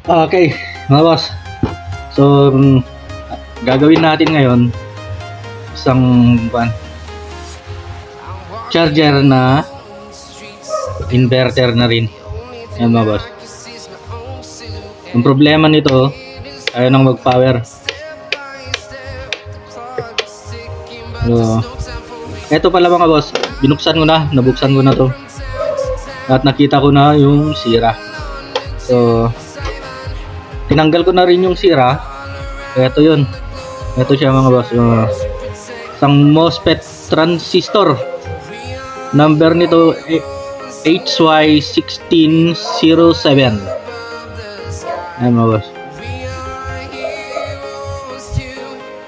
Okay, mga boss. So, gagawin natin ngayon isang charger na inverter na rin. Yan mga boss. Ang problema nito, ayaw nang mag-power. So, eto pala mga boss, nabuksan ko na to. At nakita ko na yung sira. So, tinanggal ko na rin yung sira. Ito yun. Ito siya mga boss. Isang MOSFET transistor. Number nito HY1607. Ayan mga boss.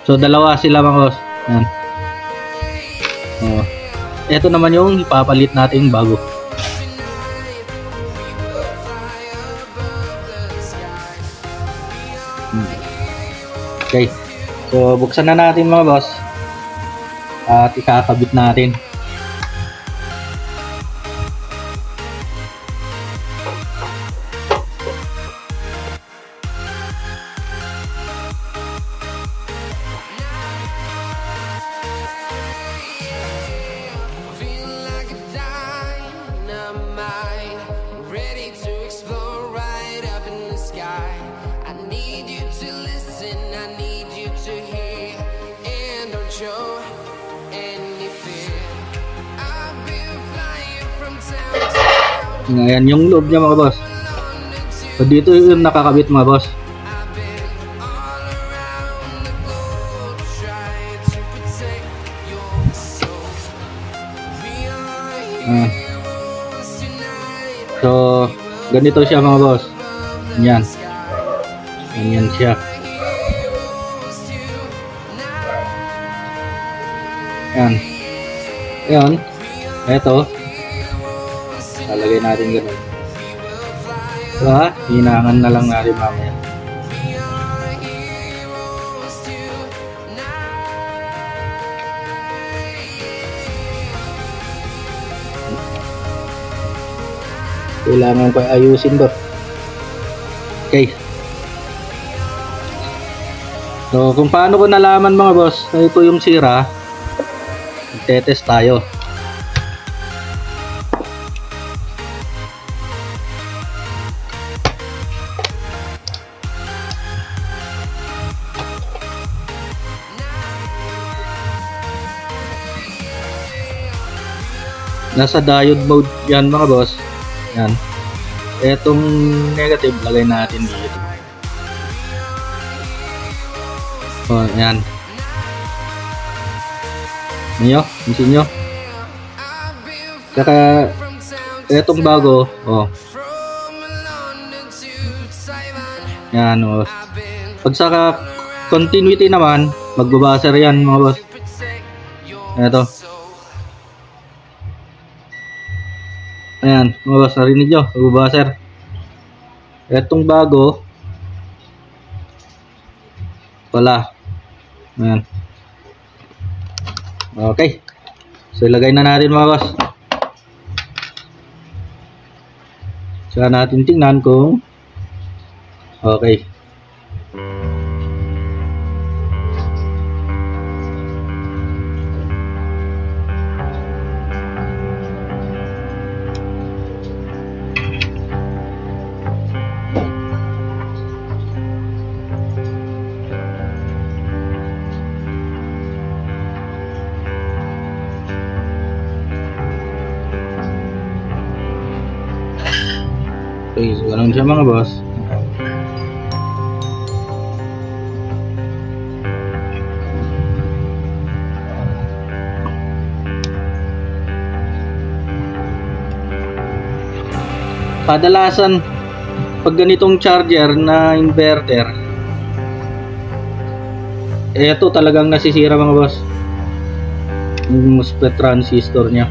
So dalawa sila mga boss. Ayan. Ito naman yung ipapalit natin bago. Okay. So buksan na natin mga boss. At ikakabit natin. Ayan yung loob niya mga boss. So dito yung nakakabit mga boss. So ganito siya mga boss. Yan. Ganyan siya. Yan. Ayan. Ito. Lalagay natin ganun. Diba? Hinangan na lang natin mamaya. Kailangan ko ayusin ba? Okay. So, kung paano ko nalaman mga boss, ito yung sira, magte-test tayo. Nasa diode mode yan mga boss. Yan. Etong negative lagay natin dito. Oh, yan. Niyo, pansin nyo. Saka etong bago, oh. Yan, boss. Pag saka continuity naman, magbabaser yan mga boss. Ito. Ayan, mga boss, narinig nyo, magbabaser. Etong bago, wala. Ayan. Okay. So, ilagay na natin mga boss. Saka natin tingnan kung okay. Okay, so ganun siya mga boss. Kadalasan pag ganitong charger na inverter, eto talagang nasisira mga boss, yung MOSFET transistor nya.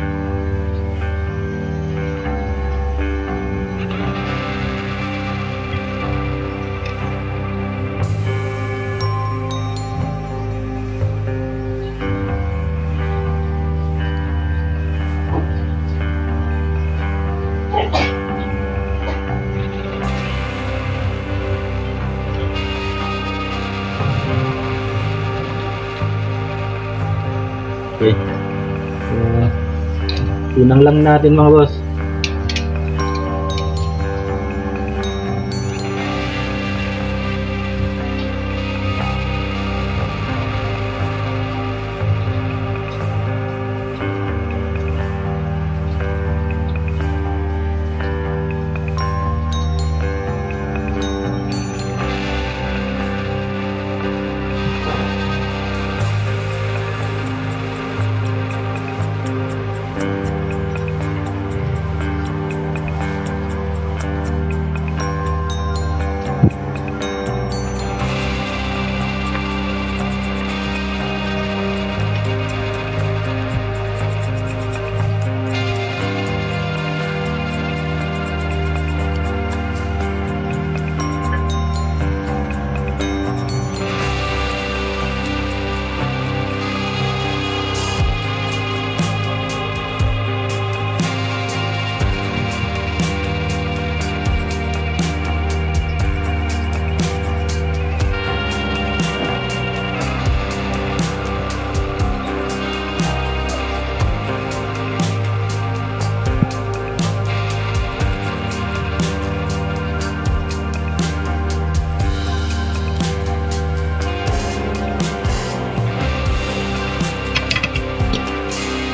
Tunang lang natin mga boss.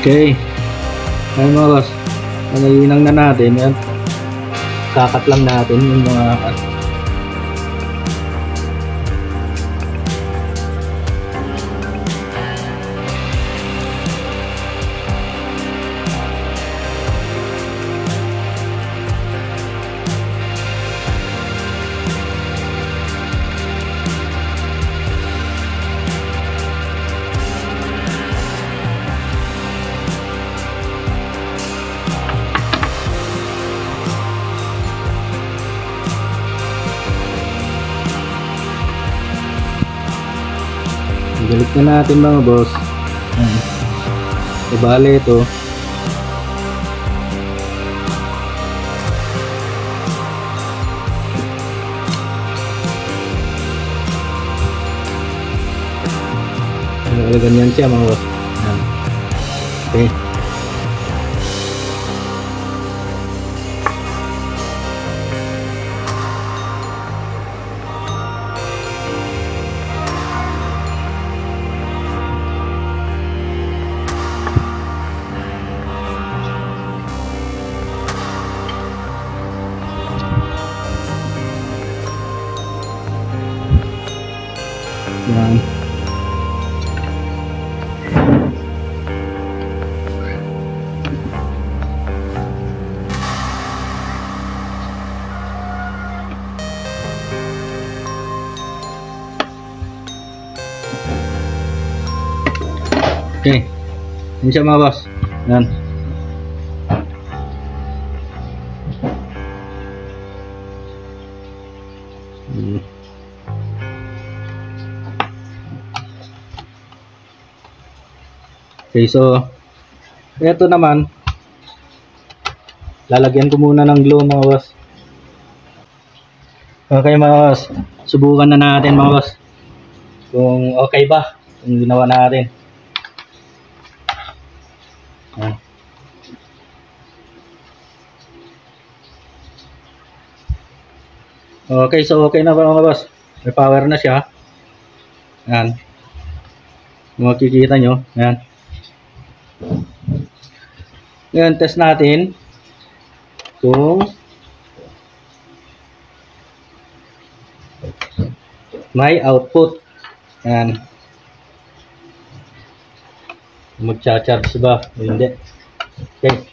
Okay. Ayun mga boss. Nalilinang na natin. Yan. Kakat lang natin yung mga galit na natin mga boss. Ibali ito. Ganyan siya mga boss. Okay. Yan. Okay. Yan siya mga boss. Yan. Okay, so ito naman lalagyan ko muna ng glue mga boss. Okay mga boss, subukan na natin mga boss kung okay ba yung ginawa natin. Okay, so okay na ba mga boss? May power na siya. Yan. Makikita nyo. Yan. Ngayon, test natin kung may output. Yan. Magcha-charge ba? O hindi. Okay.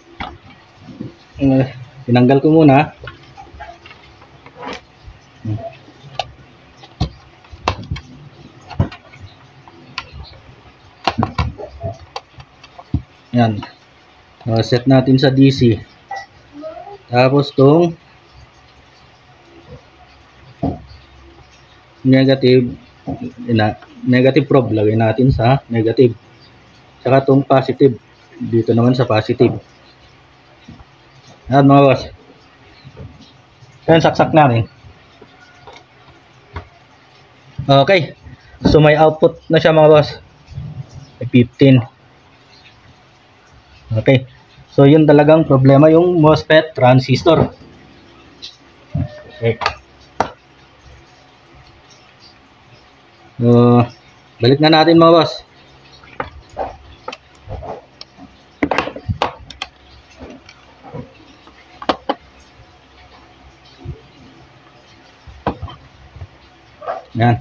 Tinanggal ko muna. Yan. Set natin sa DC. Tapos tong negative probe lagay natin sa negative. Saka tong positive dito naman sa positive. Yan mga boss. Yan, saksak natin. Okay. So may output na siya mga boss. 15. Okay. So, yun talagang problema yung MOSFET transistor. Okay. So, balik na natin mga boss. Yan.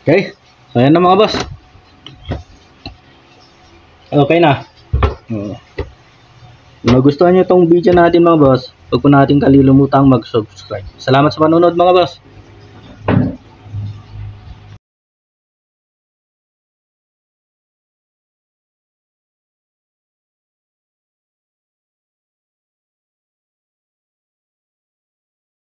Okay. So, yan na mga boss. Okay na. Kung nagustuhan nyo itong video natin mga boss, huwag po natin kalilimutang mag-subscribe. Salamat sa panonood mga boss.